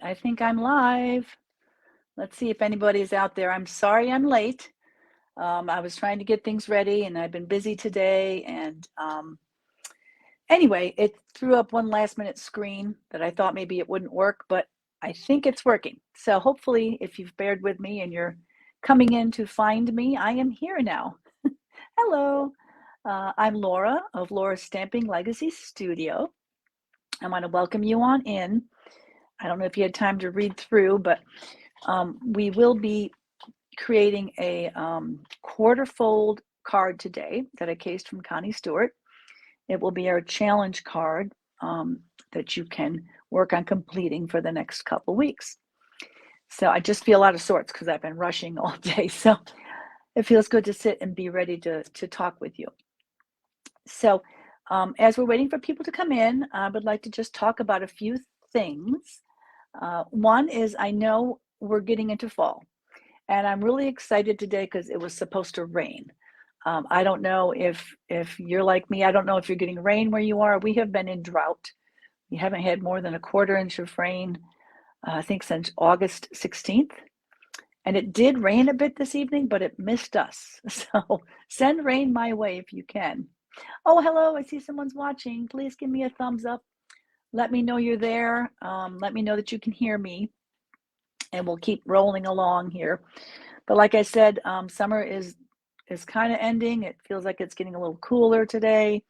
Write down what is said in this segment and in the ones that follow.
I think I'm live. Let's see if anybody's out there. I'm sorry I'm late. I was trying to get things ready and I've been busy today. And anyway, it threw up one last minute screen that I thought maybe it wouldn't work, but I think it's working. So hopefully, if you've bared with me and you're coming in to find me, I am here now. Hello. I'm Laura of Laura's Stamping Legacy Studio. I want to welcome you on in. I don't know if you had time to read through, but we will be creating a quarter fold card today that I cased from Connie Stewart. It will be our challenge card that you can work on completing for the next couple weeks. So I just feel out of sorts because I've been rushing all day. So it feels good to sit and be ready to talk with you. So as we're waiting for people to come in, I would like to just talk about a few things. One is I know we're getting into fall, and I'm really excited today because it was supposed to rain. I don't know if you're like me. I don't know if you're getting rain where you are. We have been in drought. We haven't had more than a quarter inch of rain, I think, since August 16th. And it did rain a bit this evening, but it missed us. So send rain my way if you can. Oh, hello. I see someone's watching. Please give me a thumbs up. Let me know you're there. Let me know that you can hear me. And we'll keep rolling along here. But like I said, summer is kind of ending. It feels like it's getting a little cooler today.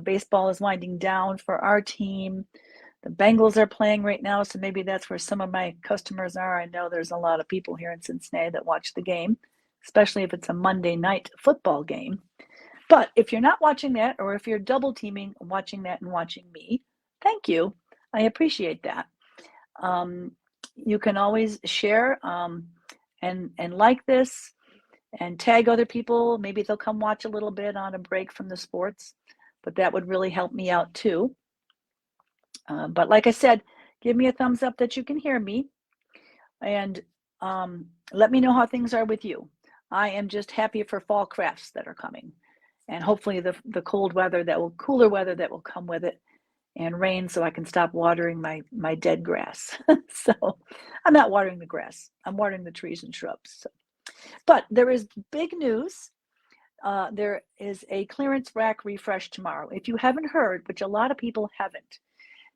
Baseball is winding down for our team. The Bengals are playing right now, so maybe that's where some of my customers are. I know there's a lot of people here in Cincinnati that watch the game, especially if it's a Monday night football game. But if you're not watching that, or if you're double teaming, watching that and watching me, thank you. I appreciate that. You can always share and like this and tag other people. Maybe they'll come watch a little bit on a break from the sports, but that would really help me out too. But like I said, give me a thumbs up that you can hear me, and let me know how things are with you. I am just happy for fall crafts that are coming, and hopefully the cooler weather that will come with it, and rain so I can stop watering my dead grass. So I'm not watering the grass. I'm watering the trees and shrubs. So. But there is big news. There is a clearance rack refresh tomorrow. If you haven't heard, which a lot of people haven't,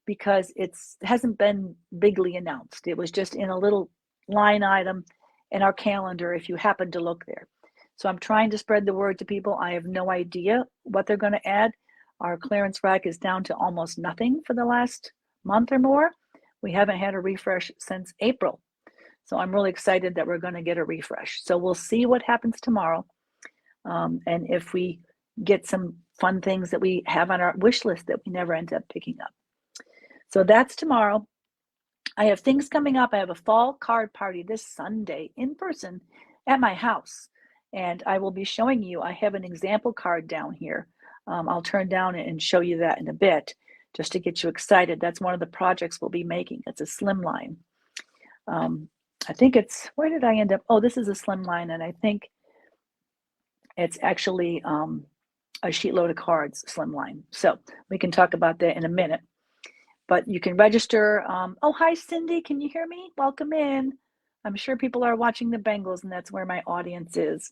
because it hasn't been bigly announced. It was just in a little line item in our calendar if you happen to look there. So I'm trying to spread the word to people. I have no idea what they're going to add. Our clearance rack is down to almost nothing for the last month or more. We haven't had a refresh since April. So I'm really excited that we're going to get a refresh. So we'll see what happens tomorrow. And if we get some fun things that we have on our wish list that we never end up picking up. So that's tomorrow. I have things coming up. I have a fall card party this Sunday in person at my house. And I will be showing you, I have an example card down here. I'll turn down and show you that in a bit, just to get you excited. That's one of the projects we'll be making. It's a slimline. I think it's, where did I end up? Oh, this is a slimline, and I think it's actually a sheetload of cards slimline. So we can talk about that in a minute. But you can register. Oh, hi, Cindy. Can you hear me? Welcome in. I'm sure people are watching the Bengals, and that's where my audience is.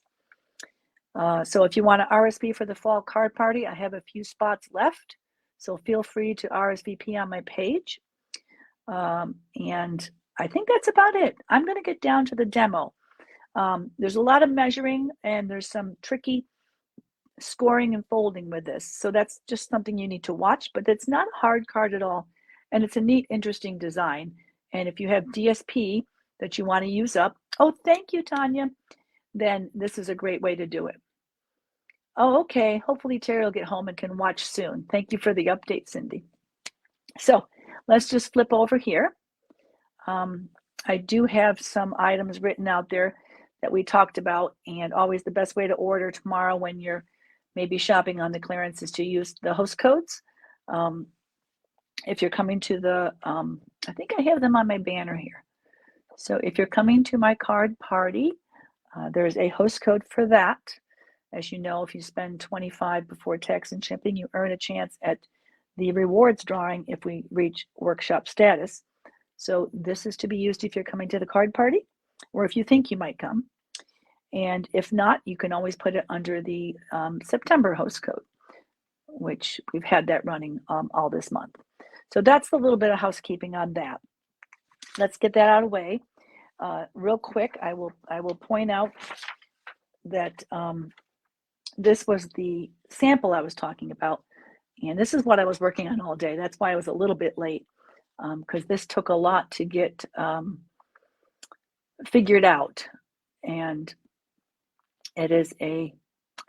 So if you want to RSVP for the fall card party, I have a few spots left. So feel free to RSVP on my page. And I think that's about it. I'm going to get down to the demo. There's a lot of measuring, and there's some tricky scoring and folding with this. So that's just something you need to watch, but it's not a hard card at all. And it's a neat, interesting design. And if you have DSP that you want to use up, oh, thank you, Tanya, then this is a great way to do it. Oh, okay. Hopefully Terry will get home and can watch soon. Thank you for the update, Cindy. So let's just flip over here. I do have some items written out there that we talked about, and always the best way to order tomorrow when you're maybe shopping on the clearance is to use the host codes. If you're coming to the, I think I have them on my banner here. So if you're coming to my card party, there's a host code for that. As you know, if you spend $25 before tax and shipping, you earn a chance at the rewards drawing if we reach workshop status. So this is to be used if you're coming to the card party or if you think you might come. And if not, you can always put it under the September host code, which we've had that running all this month. So that's the little bit of housekeeping on that. Let's get that out of the way. Real quick, I will point out that this was the sample I was talking about, and this is what I was working on all day. That's why I was a little bit late, because this took a lot to get figured out, and it is a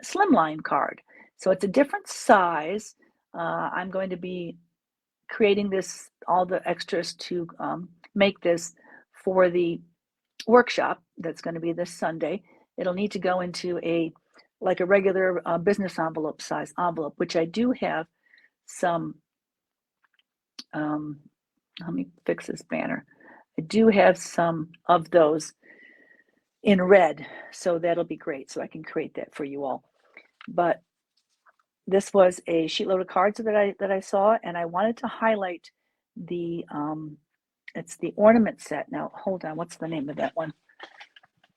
slimline card. So it's a different size. I'm going to be creating this, all the extras to make this for the workshop that's going to be this Sunday. It'll need to go into like a regular business envelope size envelope, which I do have some, let me fix this banner. I do have some of those in red, so that'll be great. So I can create that for you all. But this was a sheet load of cards that I saw, and I wanted to highlight the it's the ornament set. Now hold on, what's the name of that one?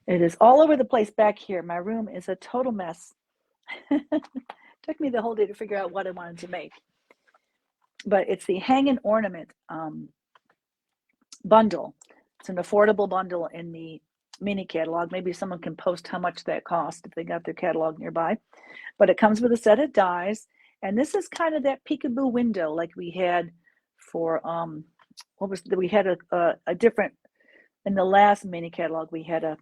It is all over the place back here. My room is a total mess. Took me the whole day to figure out what I wanted to make. But it's the Hang and Ornament bundle. It's an affordable bundle in the mini catalog. Maybe someone can post how much that cost if they got their catalog nearby. But it comes with a set of dies, and this is kind of that peekaboo window like we had for we had a different, in the last mini catalog we had a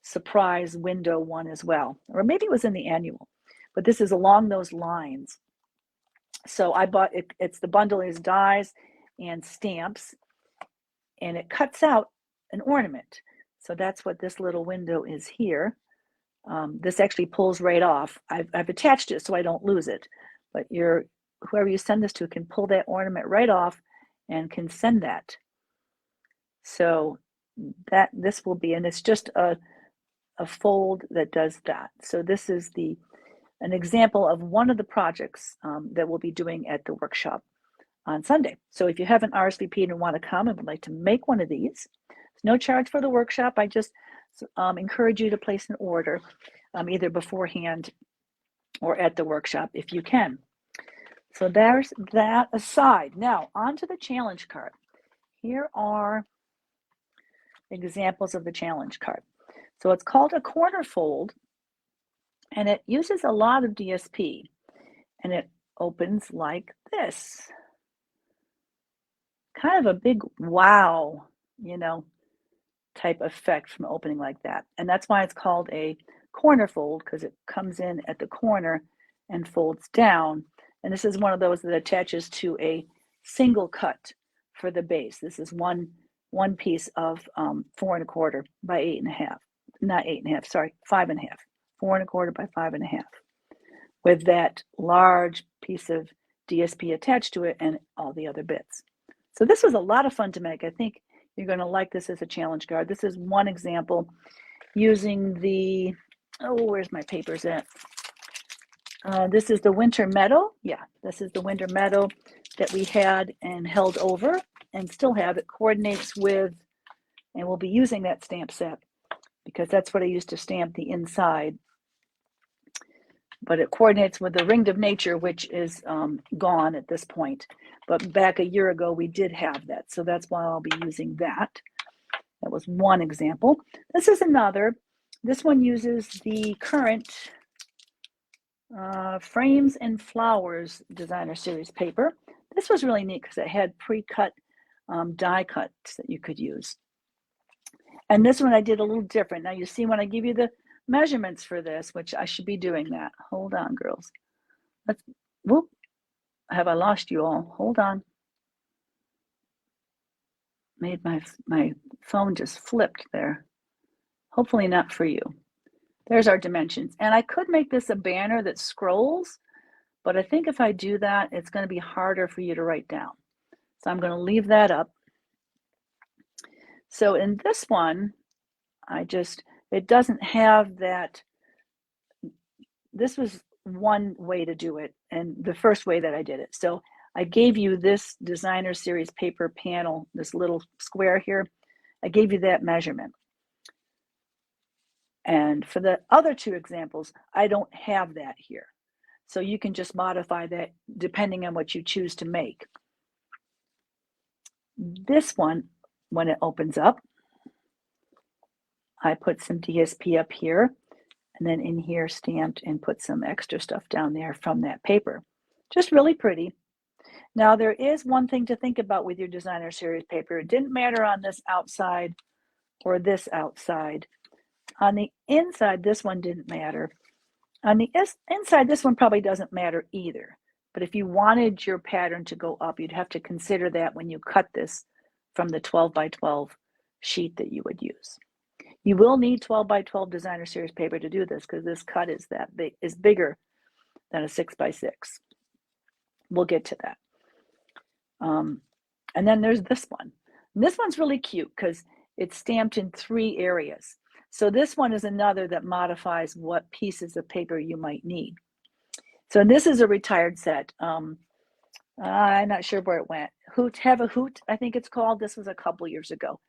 surprise window one as well, or maybe it was in the annual, but this is along those lines. So I bought it. It's the bundle is dies and stamps, and it cuts out an ornament. So that's what this little window is here. This actually pulls right off. I've attached it so I don't lose it, but whoever you send this to can pull that ornament right off and can send that. So that this will be, and it's just a fold that does that. So this is an example of one of the projects that we'll be doing at the workshop on Sunday. So if you haven't RSVP'd and want to come and would like to make one of these, there's no charge for the workshop. I just encourage you to place an order either beforehand or at the workshop if you can. So there's that aside. Now on to the challenge card. Here are examples of the challenge card. So it's called a corner fold, and it uses a lot of DSP, and it opens like this. Kind of a big wow, type effect from opening like that. And that's why it's called a corner fold, because it comes in at the corner and folds down. And this is one of those that attaches to a single cut for the base. This is one piece of 4 1/4 by 8 1/2. Not 8 1/2, sorry, 5 1/2. 4 1/4 by 5 1/2. With that large piece of DSP attached to it and all the other bits. So this was a lot of fun to make. I think you're going to like this as a challenge card. This is one example using the, where's my papers at? This is the Winter Meadow. Yeah, this is the Winter Meadow that we had and held over and still have. It coordinates with, and we'll be using that stamp set because that's what I used to stamp the inside. But it coordinates with the Ring of Nature, which is gone at this point. But back a year ago, we did have that. So that's why I'll be using that. That was one example. This is another. This one uses the current Frames and Flowers Designer Series paper. This was really neat because it had pre-cut die cuts that you could use. And this one I did a little different. Now you see when I give you the measurements for this, which I should be doing that. Hold on, girls. Whoop. Have I lost you all? Hold on. Made my phone just flipped there. Hopefully not for you. There's our dimensions. And I could make this a banner that scrolls, but I think if I do that, it's going to be harder for you to write down. So I'm going to leave that up. So in this one, it doesn't have that. This was one way to do it, and the first way that I did it. So I gave you this designer series paper panel, this little square here. I gave you that measurement. And for the other two examples, I don't have that here. So you can just modify that depending on what you choose to make. This one, when it opens up, I put some DSP up here, and then in here stamped and put some extra stuff down there from that paper. Just really pretty. Now there is one thing to think about with your designer series paper. It didn't matter on this outside or this outside. On the inside, this one didn't matter. On the inside, this one probably doesn't matter either. But if you wanted your pattern to go up, you'd have to consider that when you cut this from the 12 by 12 sheet that you would use. You will need 12 by 12 designer series paper to do this because this cut is that big, is bigger than a 6 by 6. We'll get to that. And then there's this one. And this one's really cute because it's stamped in 3 areas. So this one is another that modifies what pieces of paper you might need. So this is a retired set. I'm not sure where it went. Have a Hoot, I think it's called. This was a couple years ago.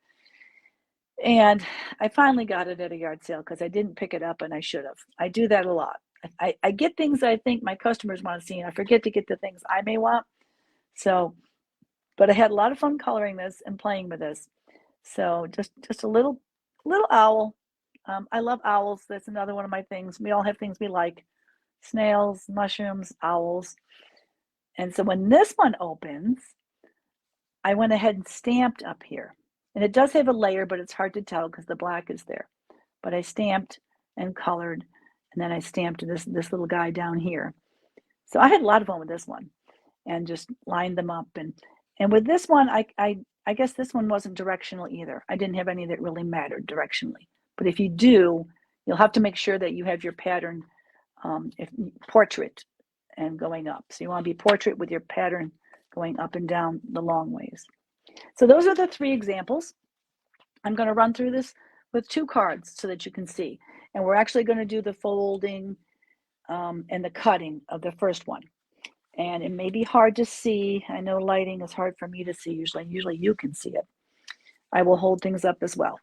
And I finally got it at a yard sale because I didn't pick it up and I should have. I do that a lot. I get things I think my customers want to see and I forget to get the things I may want. So, but I had a lot of fun coloring this and playing with this. So just a little owl. I love owls. That's another one of my things. We all have things we like. Snails, mushrooms, owls. And so when this one opens, I went ahead and stamped up here. And it does have a layer, but it's hard to tell because the black is there. But I stamped and colored, and then I stamped this little guy down here. So I had a lot of fun with this one and just lined them up. And with this one, I guess this one wasn't directional either. I didn't have any that really mattered directionally. But if you do, you'll have to make sure that you have your pattern portrait and going up. So you want to be portrait with your pattern going up and down the long ways. So those are the 3 examples. I'm going to run through this with 2 cards so that you can see. And we're actually going to do the folding and the cutting of the first one. And it may be hard to see. I know lighting is hard for me to see usually. Usually you can see it. I will hold things up as well.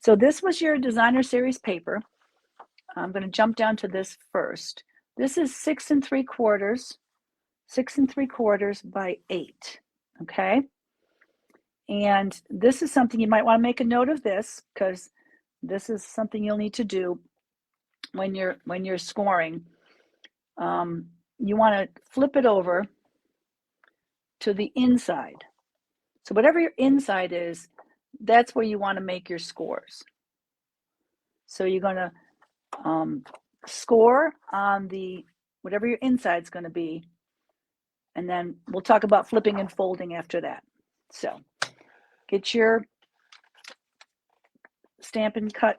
So this was your designer series paper. I'm going to jump down to this first. This is 6 3/4, 6 3/4 by 8. Okay. And this is something you might want to make a note of this because this is something you'll need to do when you're scoring. You want to flip it over to the inside. So whatever your inside is, that's where you want to make your scores. So you're going to score on the whatever your inside is going to be, and then we'll talk about flipping and folding after that. So get your stamp and cut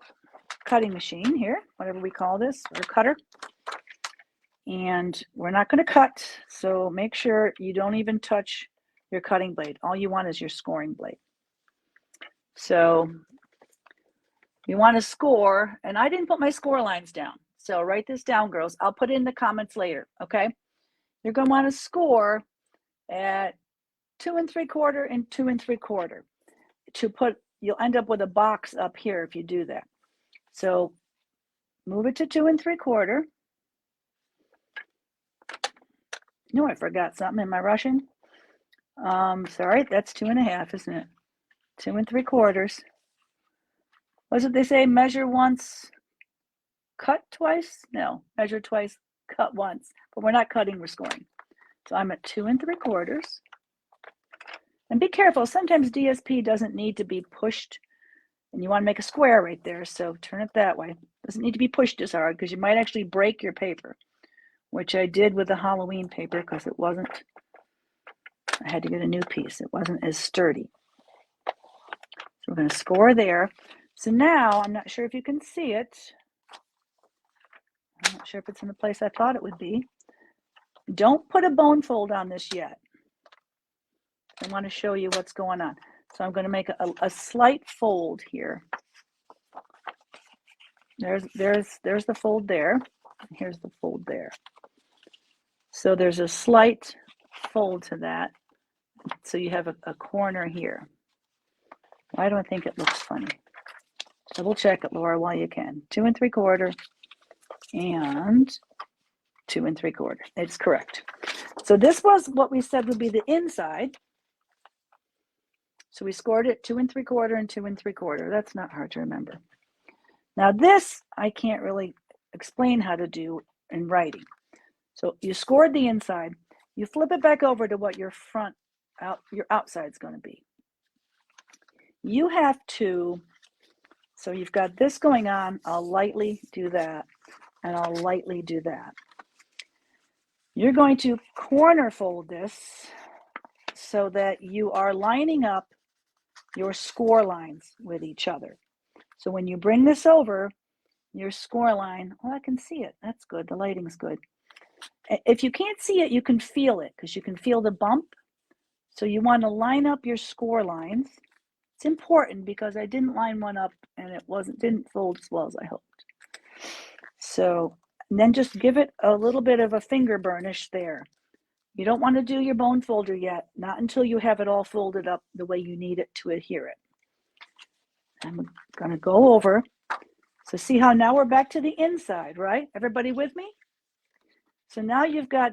cutting machine here, whatever we call this, or cutter. And we're not going to cut, so make sure you don't even touch your cutting blade. All you want is your scoring blade. So you want to score, and I didn't put my score lines down. So write this down, girls. I'll put it in the comments later, okay? You're going to want to score at 2 3/4 and 2 3/4. You'll end up with a box up here if you do that. So move it to 2 3/4. No, I forgot something. Am I rushing? Sorry, that's 2 1/2, isn't it? 2 3/4. What's it they say? Measure once, cut twice? No, measure twice, cut once. But we're not cutting, we're scoring. So I'm at 2 3/4. And be careful, sometimes DSP doesn't need to be pushed. And you want to make a square right there, so turn it that way. Doesn't need to be pushed as hard because you might actually break your paper, which I did with the Halloween paper because it wasn't, I had to get a new piece. It wasn't as sturdy. So we're going to score there. So now, I'm not sure if you can see it. I'm not sure if it's in the place I thought it would be. Don't put a bone fold on this yet. I want to show you what's going on. So I'm going to make a slight fold here. There's the fold there. And here's the fold there. So there's a slight fold to that. So you have a corner here. Why do I think it looks funny? Double check it, Laura, while you can. 2 3/4 and 2 3/4. It's correct. So this was what we said would be the inside. So we scored it 2 3/4 and 2 3/4. That's not hard to remember. Now this, I can't really explain how to do in writing. So you scored the inside, you flip it back over to what your outside is going to be. You have to, so you've got this going on, I'll lightly do that, and I'll lightly do that. You're going to corner fold this so that you are lining up your score lines with each other. So when you bring this over, your score line, oh, I can see it. That's good. The lighting's good. If you can't see it, you can feel it because you can feel the bump. So you want to line up your score lines. It's important because I didn't line one up and it didn't fold as well as I hoped. So and then just give it a little bit of a finger burnish there. You don't want to do your bone folder yet, not until you have it all folded up the way you need it to adhere it. I'm going to go over. So see how now we're back to the inside, right? Everybody with me? So now you've got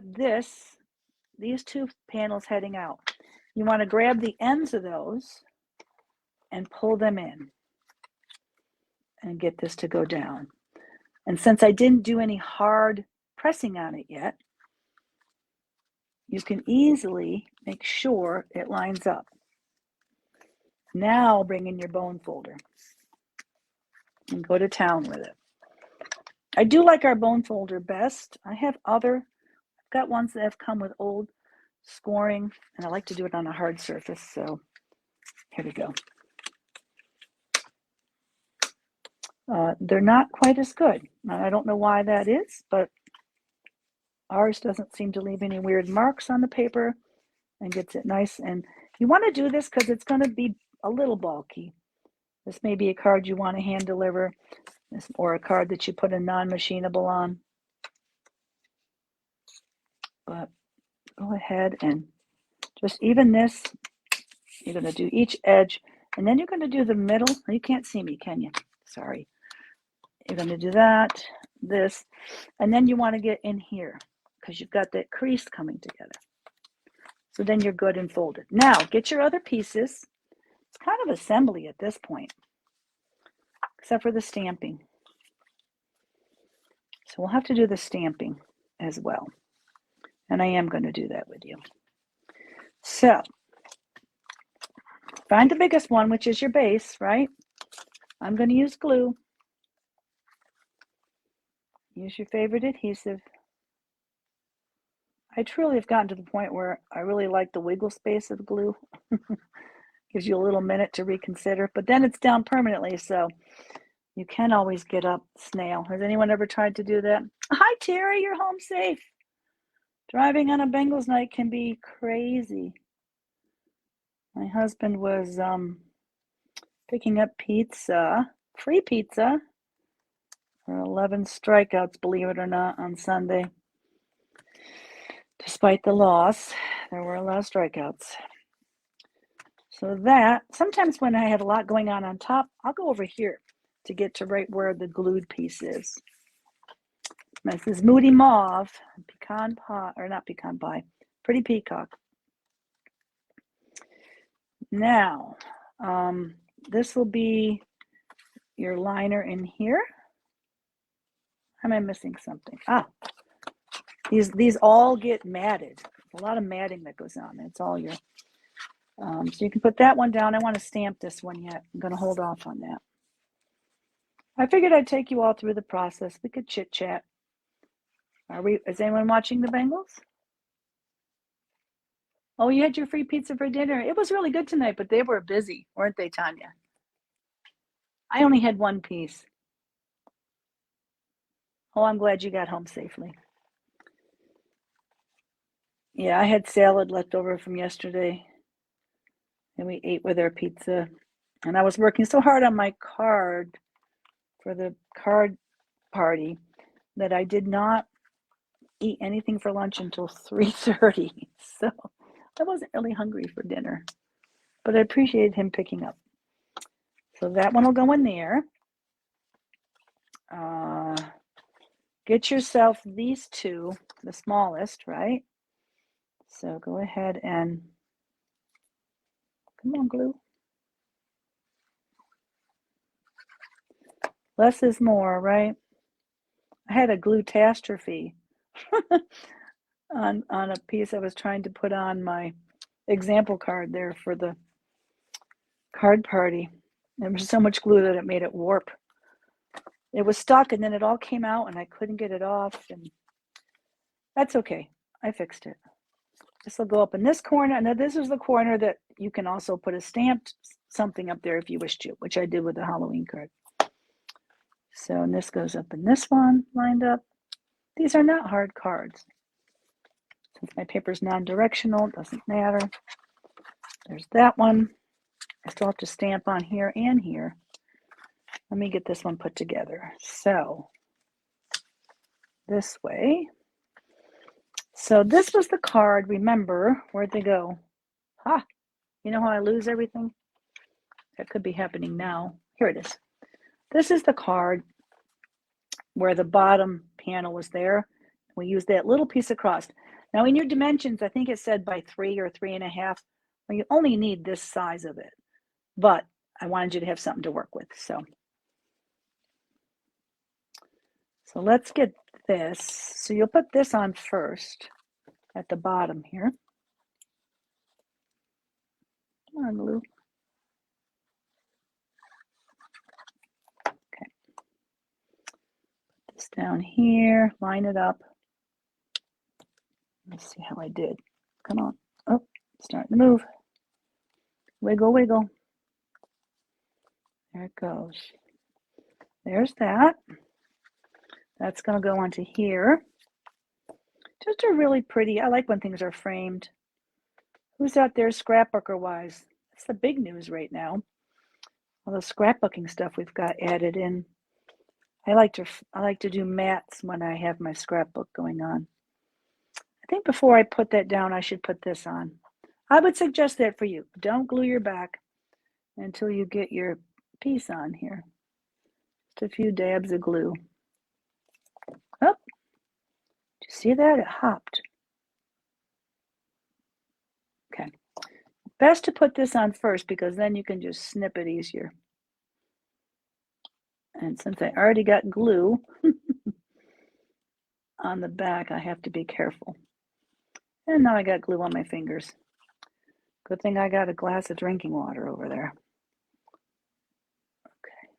these two panels heading out. You want to grab the ends of those and pull them in and get this to go down. And since I didn't do any hard pressing on it yet, you can easily make sure it lines up. Now bring in your bone folder and go to town with it. I do like our bone folder best. I've got ones that have come with old scoring, and I like to do it on a hard surface, so here we go. They're not quite as good. I don't know why that is, but ours doesn't seem to leave any weird marks on the paper and gets it nice. And you want to do this because it's going to be a little bulky. This may be a card you want to hand deliver or a card that you put a non-machinable on. But go ahead and just even this. You're going to do each edge, and then you're going to do the middle. You can't see me, can you? Sorry. You're going to do that, this, and then you want to get in here because you've got that crease coming together. So then you're good and folded. Now, get your other pieces. It's kind of assembly at this point, except for the stamping. So we'll have to do the stamping as well. And I am going to do that with you. So, find the biggest one, which is your base, right? I'm going to use glue. Use your favorite adhesive. I truly have gotten to the point where I really like the wiggle space of glue. Gives you a little minute to reconsider, but then it's down permanently, so you can always get up snail. Has anyone ever tried to do that? Hi, Terry, you're home safe. Driving on a Bengals night can be crazy. My husband was picking up pizza, free pizza, for 11 strikeouts, believe it or not, on Sunday. Despite the loss, there were a lot of strikeouts. So that, sometimes when I have a lot going on top, I'll go over here to get to right where the glued piece is. This is Moody Mauve, pecan pie, or not pecan pie, Pretty Peacock. Now, this will be your liner in here. Am I missing something? These all get matted. There's a lot of matting that goes on. It's all your, so you can put that one down. I want to stamp this one yet. I'm going to hold off on that. I figured I'd take you all through the process. We could chit chat. Is anyone watching the Bengals? Oh, you had your free pizza for dinner. It was really good tonight, but they were busy, weren't they, Tanya? I only had one piece. Oh, I'm glad you got home safely. Yeah, I had salad left over from yesterday, and we ate with our pizza. And I was working so hard on my card for the card party that I did not eat anything for lunch until 3:30. So I wasn't really hungry for dinner, but I appreciated him picking up. So that one will go in there. Get yourself these two, the smallest, right? So go ahead and, come on, glue. Less is more, right? I had a glue-tastrophe on a piece I was trying to put on my example card there for the card party. There was so much glue that it made it warp. It was stuck and then it all came out and I couldn't get it off, and that's okay. I fixed it. This will go up in this corner. Now this is the corner that you can also put a stamped something up there if you wish to, which I did with the Halloween card. So, and this goes up in this one, lined up. These are not hard cards. Since my paper's non-directional, it doesn't matter. There's that one. I still have to stamp on here and here. Let me get this one put together. So, this way. So this was the card. Remember, where'd they go? Ha! You know how I lose everything? That could be happening now. Here it is. This is the card where the bottom panel was there. We used that little piece across. Now in your dimensions, I think it said by 3 or 3.5. Well, you only need this size of it. But I wanted you to have something to work with. So let's get this. So you'll put this on first at the bottom here. Come on, glue. Okay. Put this down here, line it up. Let's see how I did. Come on. Oh, starting to move. Wiggle, wiggle. There it goes. There's that. That's going to go onto here. Just a really pretty, I like when things are framed. Who's out there scrapbooker-wise? That's the big news right now. All the scrapbooking stuff we've got added in. I like to do mats when I have my scrapbook going on. I think before I put that down, I should put this on. I would suggest that for you. Don't glue your back until you get your piece on here. Just a few dabs of glue. Oh, did you see that? It hopped. Okay. Best to put this on first because then you can just snip it easier. And since I already got glue on the back, I have to be careful. And now I got glue on my fingers. Good thing I got a glass of drinking water over there. Okay.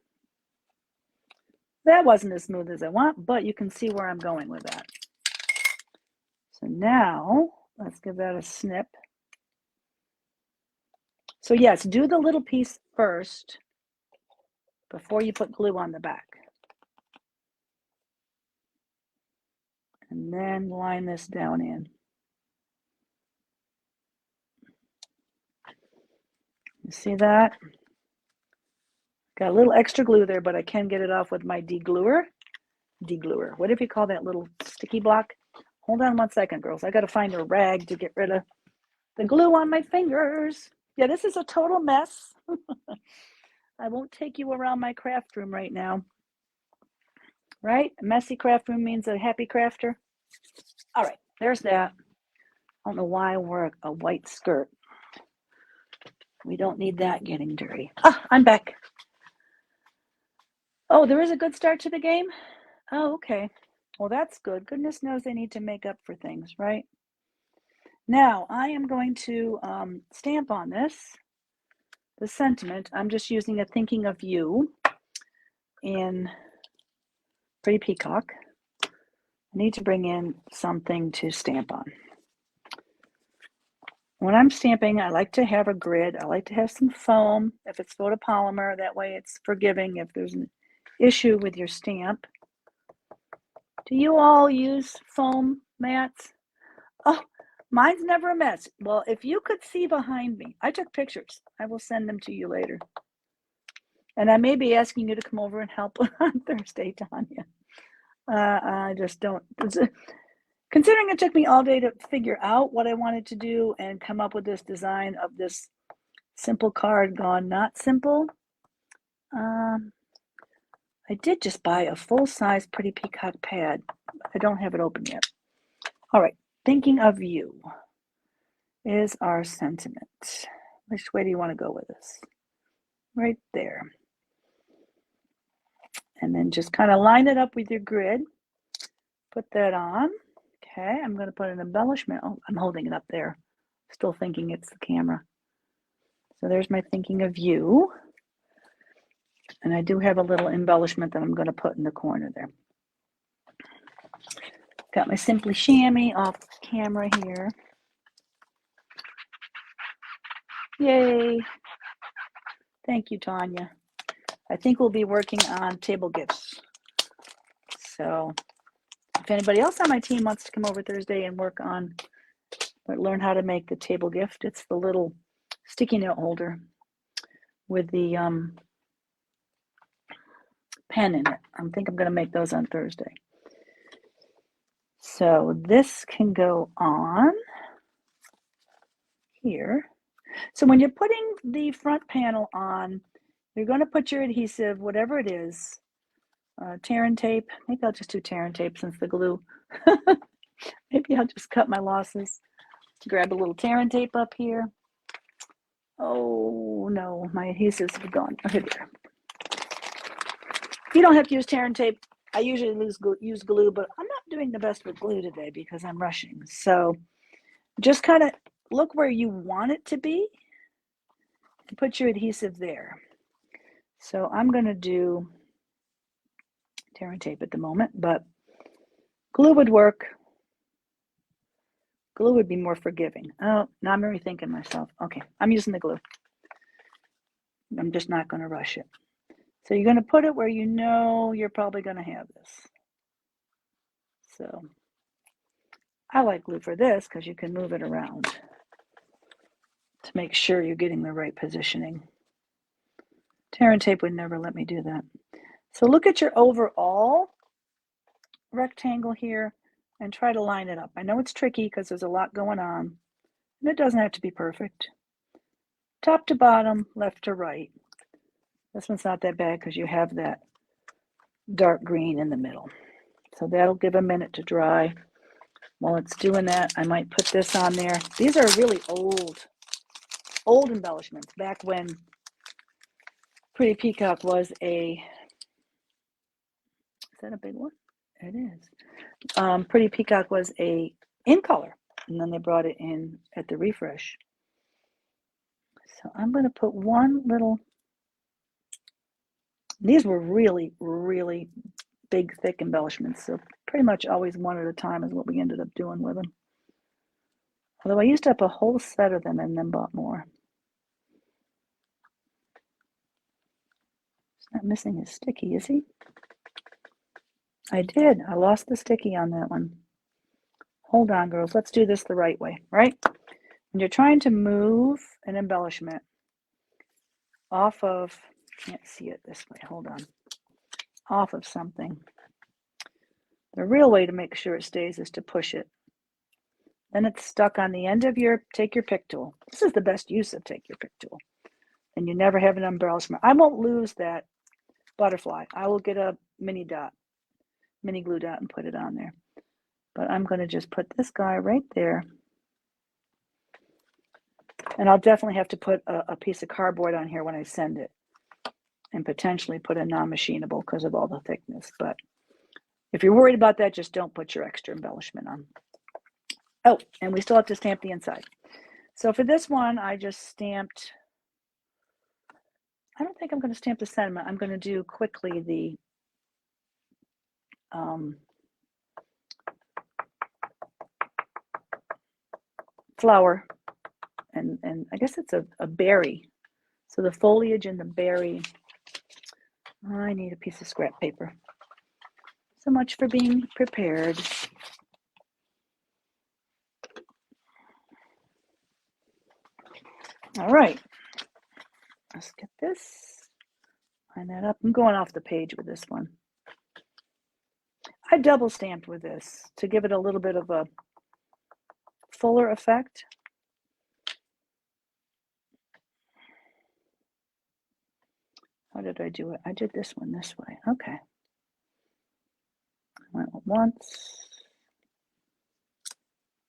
That wasn't as smooth as I want, but you can see where I'm going with that. So now, let's give that a snip. So yes, do the little piece first before you put glue on the back. And then line this down in. You see that? Got a little extra glue there, but I can get it off with my degluer. What if you call that little sticky block? Hold on 1 second, girls. I got to find a rag to get rid of the glue on my fingers. Yeah, this is a total mess. I won't take you around my craft room right now. Right? A messy craft room means a happy crafter. All right, there's that. I don't know why I wore a white skirt. We don't need that getting dirty. Ah, I'm back. Oh, there is a good start to the game? Oh, okay. Well, that's good. Goodness knows they need to make up for things, right? Now, I am going to stamp on this, the sentiment. I'm just using a thinking of you in Pretty Peacock. I need to bring in something to stamp on. When I'm stamping, I like to have a grid. I like to have some foam if it's photopolymer. That way it's forgiving if there's an issue with your stamp. Do you all use foam mats? Oh, mine's never a mess. Well, if you could see behind me, I took pictures. I will send them to you later. And I may be asking you to come over and help on Thursday, Tanya. I just don't. Considering it took me all day to figure out what I wanted to do and come up with this design of this simple card gone not simple, I did just buy a full-size Pretty Peacock pad. I don't have it open yet. All right, thinking of you is our sentiment. Which way do you want to go with this? Right there. And then just kind of line it up with your grid. Put that on. Okay, I'm going to put an embellishment. Oh, I'm holding it up there. Still thinking it's the camera. So there's my thinking of you. And I do have a little embellishment that I'm going to put in the corner there. Got my Simply Chamois off camera here. Yay. Thank you, Tanya. I think we'll be working on table gifts. So if anybody else on my team wants to come over Thursday and work on or learn how to make the table gift, it's the little sticky note holder with the pen in it. I think I'm going to make those on Thursday. So this can go on here. So when you're putting the front panel on, you're going to put your adhesive, whatever it is, tear and tape. Maybe I'll just do tear and tape since the glue. Maybe I'll just cut my losses. Grab a little tear and tape up here. Oh no, my adhesives have gone. Oh, here they are. You don't have to use tear and tape. I usually use glue, but I'm not doing the best with glue today because I'm rushing. So just kind of look where you want it to be and put your adhesive there. So I'm going to do tear and tape at the moment, but glue would work. Glue would be more forgiving. Oh, now I'm rethinking myself. Okay, I'm using the glue. I'm just not going to rush it. So you're going to put it where you know you're probably going to have this. So I like glue for this because you can move it around to make sure you're getting the right positioning. Tear and tape would never let me do that. So look at your overall rectangle here and try to line it up. I know it's tricky because there's a lot going on, and it doesn't have to be perfect. Top to bottom, left to right. This one's not that bad because you have that dark green in the middle. So that'll give a minute to dry. While it's doing that, I might put this on there. These are really old embellishments, back when Pretty Peacock was is that a big one? It is. Pretty Peacock was in color, and then they brought it in at the refresh. So I'm going to put one little, these were really, really big, thick embellishments. So pretty much always one at a time is what we ended up doing with them. Although I used up a whole set of them and then bought more. He's not missing his sticky, is he? I did. I lost the sticky on that one. Hold on, girls. Let's do this the right way, right? When you're trying to move an embellishment off of, can't see it this way, hold on, off of something, the real way to make sure it stays is to push it. Then it's stuck on the end of your, take your pick tool. This is the best use of take your pick tool. And you never have an embellishment. I won't lose that butterfly. I will get a mini glue dot and put it on there. But I'm going to just put this guy right there. And I'll definitely have to put a piece of cardboard on here when I send it. And potentially put a non-machinable because of all the thickness. But if you're worried about that, just don't put your extra embellishment on. Oh, and we still have to stamp the inside. So for this one, I just stamped, I don't think I'm going to stamp the sentiment. I'm going to do quickly the flower, and I guess it's a berry. So the foliage and the berry. I need a piece of scrap paper. So much for being prepared. All right, let's get this, line that up. I'm going off the page with this one. I double stamped with this to give it a little bit of a fuller effect. How did I do it? I did this one this way. Okay. I went once,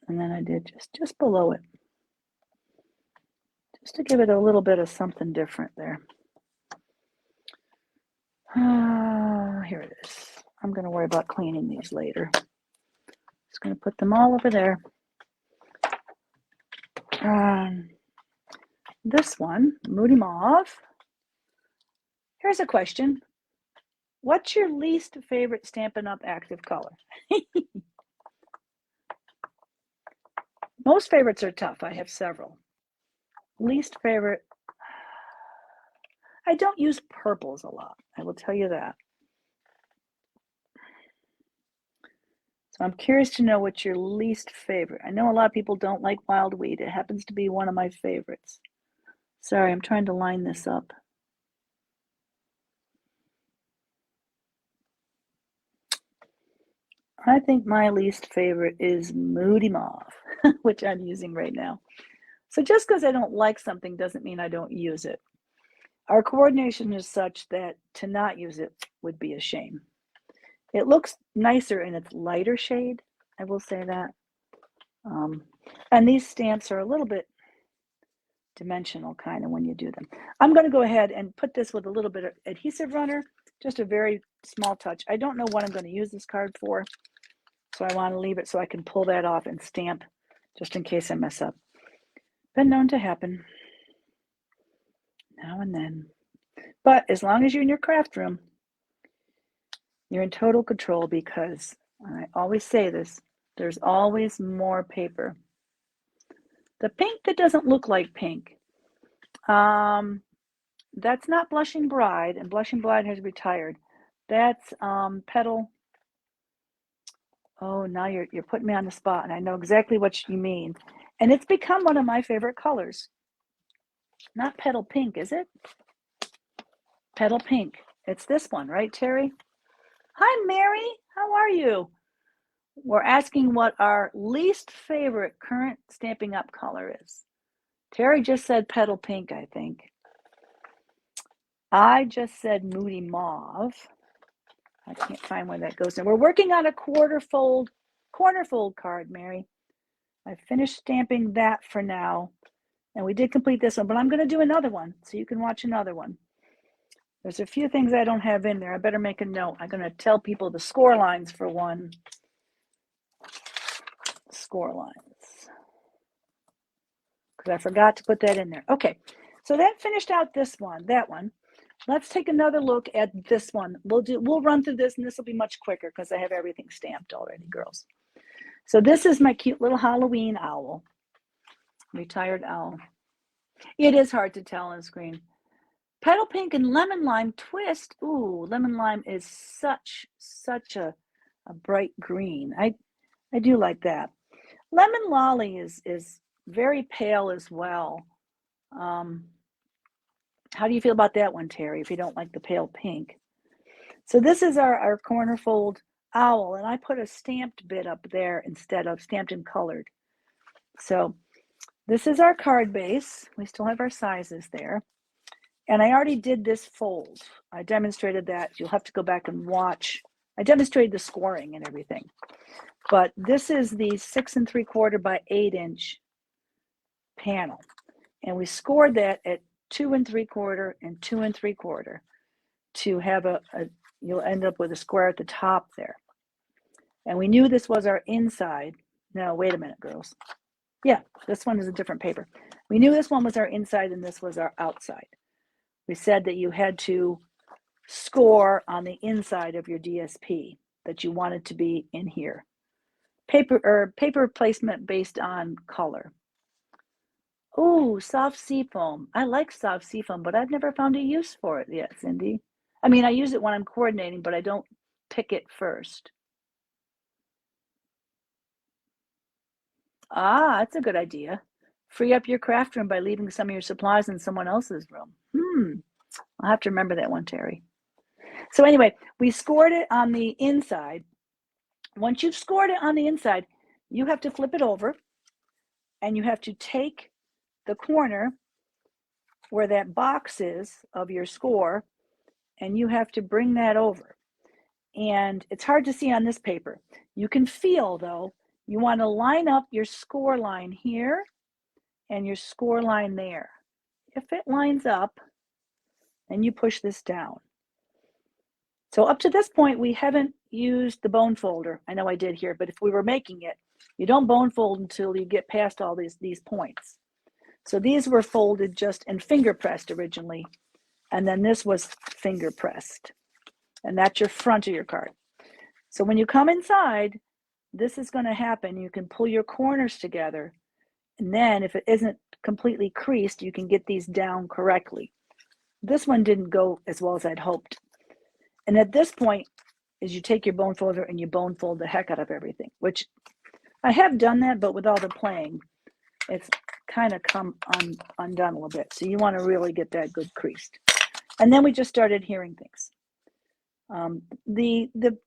and then I did just below it, just to give it a little bit of something different there. Here it is. I'm going to worry about cleaning these later. Just going to put them all over there. This one, Moody Mauve. Here's a question. What's your least favorite Stampin' Up! Active color? Most favorites are tough. I have several. Least favorite, I don't use purples a lot. I will tell you that. So I'm curious to know what's your least favorite. I know a lot of people don't like Wild Weed. It happens to be one of my favorites. Sorry, I'm trying to line this up. I think my least favorite is Moody Mauve, which I'm using right now. So just because I don't like something doesn't mean I don't use it. Our coordination is such that to not use it would be a shame. It looks nicer in its lighter shade, I will say that. And these stamps are a little bit dimensional kind of when you do them. I'm going to go ahead and put this with a little bit of adhesive runner, just a very small touch. I don't know what I'm going to use this card for, so I want to leave it so I can pull that off and stamp just in case I mess up. Been known to happen now and then. But as long as you're in your craft room, you're in total control, because I always say this, there's always more paper. The pink that doesn't look like pink, that's not Blushing Bride, and Blushing Bride has retired. That's Petal. Oh, now you're putting me on the spot, and I know exactly what you mean. And it's become one of my favorite colors. Not Petal Pink, is it? Petal Pink. It's this one, right, Terry? Hi, Mary. How are you? We're asking what our least favorite current Stampin' Up! Color is. Terry just said Petal Pink, I think. I just said Moody Mauve. I can't find where that goes in. We're working on a corner fold card, Mary. I finished stamping that for now, and we did complete this one, but I'm going to do another one so you can watch another one. There's a few things I don't have in there. I better make a note. I'm going to tell people the score lines for one. Score lines. Because I forgot to put that in there. Okay, so that finished out that one. Let's take another look at this one. We'll run through this, and this will be much quicker because I have everything stamped already, girls. So this is my cute little Halloween owl. Retired owl. It is hard to tell on screen. Petal Pink and Lemon Lime Twist. Ooh, Lemon Lime is such a bright green. I do like that. Lemon Lolly is very pale as well. How do you feel about that one, Terry, if you don't like the pale pink? So this is our corner fold owl, and I put a stamped bit up there instead of stamped and colored. So this is our card base. We still have our sizes there. And I already did this fold. I demonstrated that. You'll have to go back and watch. I demonstrated the scoring and everything. But this is the 6 3/4 by 8 inch panel. And we scored that at 2 3/4 and 2 3/4 to have you'll end up with a square at the top there. And we knew this was our inside. No, wait a minute, girls. Yeah, this one is a different paper. We knew this one was our inside and this was our outside. We said that you had to score on the inside of your DSP, that you wanted to be in here. Paper placement based on color. Oh, soft seafoam. I like soft seafoam, but I've never found a use for it yet, Cindy. I mean, I use it when I'm coordinating, but I don't pick it first. Ah, that's a good idea. Free up your craft room by leaving some of your supplies in someone else's room. I'll have to remember that one, Terry. So anyway, we scored it on the inside, Once you've scored it on the inside, you have to flip it over and you have to take the corner where that box is of your score and you have to bring that over. And it's hard to see on this paper. You can feel, though, you want to line up your score line here and your score line there. If it lines up, then you push this down. So up to this point, we haven't used the bone folder. I know I did here, but if we were making it, you don't bone fold until you get past all these points. So these were folded just and finger pressed originally, and then this was finger pressed. And that's your front of your card. So when you come inside, this is going to happen. You can pull your corners together, and then if it isn't completely creased, you can get these down correctly. This one didn't go as well as I'd hoped. And at this point is you take your bone folder and you bone fold the heck out of everything, which I have done that, but with all the playing, it's kind of come undone a little bit. So you want to really get that good creased. And then we just started hearing things. The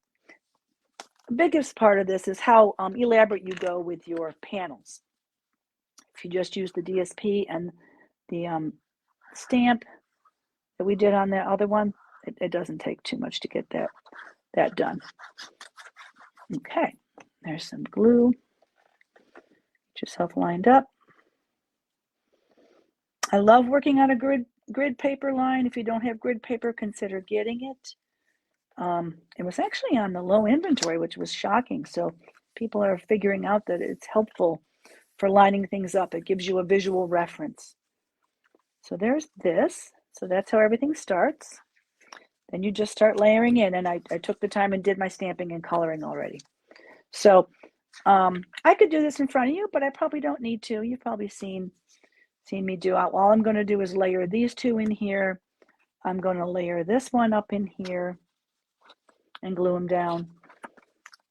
biggest part of this is how elaborate you go with your panels. If you just use the DSP and the stamp that we did on that other one, it doesn't take too much to get that done. Okay, there's some glue. Get yourself lined up. I love working on a grid paper line. If you don't have grid paper, consider getting it. It was actually on the low inventory, which was shocking. So people are figuring out that it's helpful for lining things up. It gives you a visual reference. So there's this. So that's how everything starts. Then you just start layering in. And I took the time and did my stamping and coloring already. So I could do this in front of you, but I probably don't need to. You've probably seen me do it. All I'm going to do is layer these two in here. I'm going to layer this one up in here and glue them down.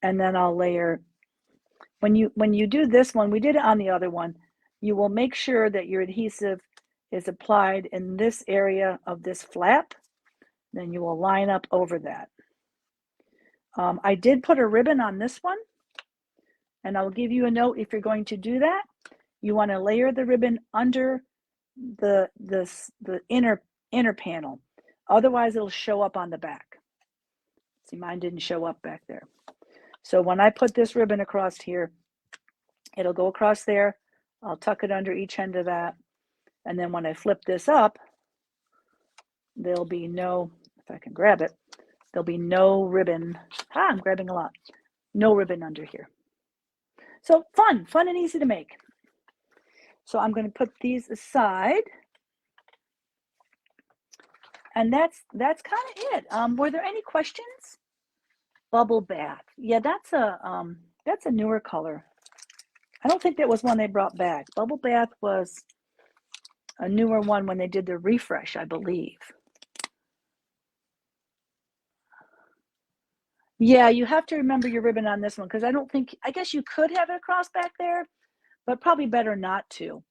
And then I'll layer, when you do this one, we did it on the other one, you will make sure that your adhesive is applied in this area of this flap. Then you will line up over that. I did put a ribbon on this one, and I'll give you a note if you're going to do that. You want to layer the ribbon under the inner panel. Otherwise, it'll show up on the back. See, mine didn't show up back there. So when I put this ribbon across here, it'll go across there. I'll tuck it under each end of that. And then when I flip this up, there'll be no, if I can grab it, there'll be no ribbon. I'm grabbing a lot. No ribbon under here. So fun and easy to make. So I'm going to put these aside. And that's kind of it. Were there any questions? Bubble bath. Yeah, that's a newer color. I don't think that was one they brought back. Bubble bath was a newer one when they did the refresh, I believe. Yeah, you have to remember your ribbon on this one because I guess you could have it across back there, but probably better not to.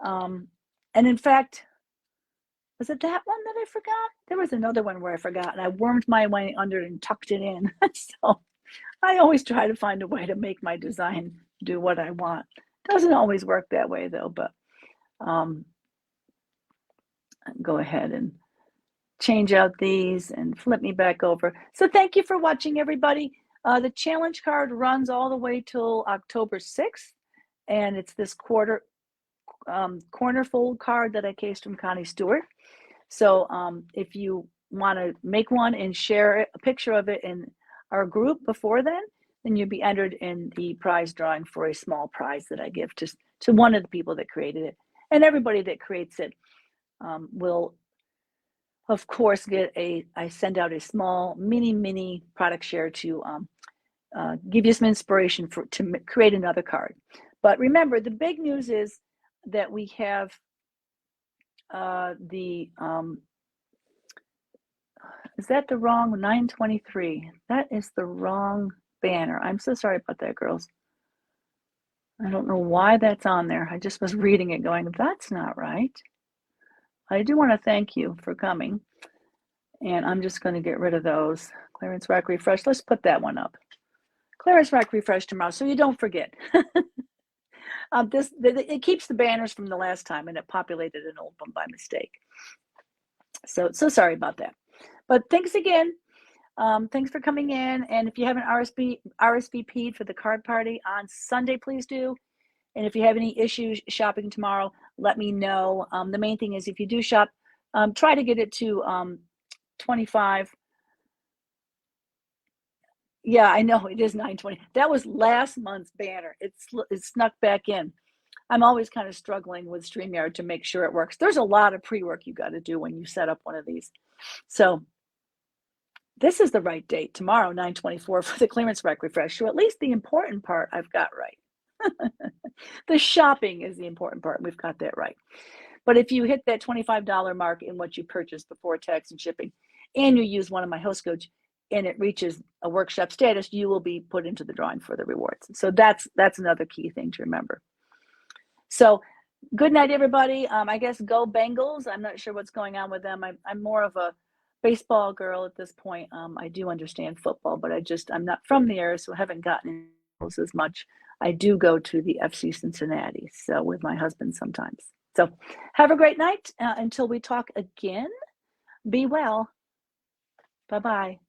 And in fact, was it that one that I forgot? There was another one where I forgot and I wormed my way under and tucked it in. So I always try to find a way to make my design do what I want. Doesn't always work that way though, but go ahead and change out these and flip me back over. So thank you for watching, everybody. The challenge card runs all the way till October 6th, and it's this corner fold card that I cased from Connie Stewart. So if you want to make one and share a picture of it in our group before then you'll be entered in the prize drawing for a small prize that I give to one of the people that created it. And everybody that creates it will, of course, I send out a small mini product share to give you some inspiration to create another card. But remember, the big news is that we have is that the wrong 923? That is the wrong banner. I'm so sorry about that, girls. I don't know why that's on there. I just was reading it going, that's not right. I do want to thank you for coming. And I'm just going to get rid of those. Clearance rack refresh. Let's put that one up. Clearance rack refresh tomorrow, so you don't forget. It keeps the banners from the last time, and it populated an old one by mistake. So sorry about that. But thanks again. Thanks for coming in. And if you haven't RSVP'd for the card party on Sunday, please do. And if you have any issues shopping tomorrow, let me know. The main thing is if you do shop, try to get it to 25. Yeah, I know it is 9:20. That was last month's banner. It snuck back in. I'm always kind of struggling with StreamYard to make sure it works. There's a lot of pre-work you got to do when you set up one of these. So this is the right date, tomorrow, 9:24 for the clearance rack refresh. So at least the important part I've got right. The shopping is the important part. We've got that right. But if you hit that $25 mark in what you purchased before tax and shipping, and you use one of my host codes, and it reaches a workshop status, you will be put into the drawing for the rewards. So that's another key thing to remember. So good night, everybody. I guess go Bengals. I'm not sure what's going on with them. I'm more of a baseball girl at this point. I do understand football, but I'm not from the area, so I haven't gotten into as much. I do go to the FC Cincinnati, so with my husband sometimes. So have a great night until we talk again. Be well. Bye-bye.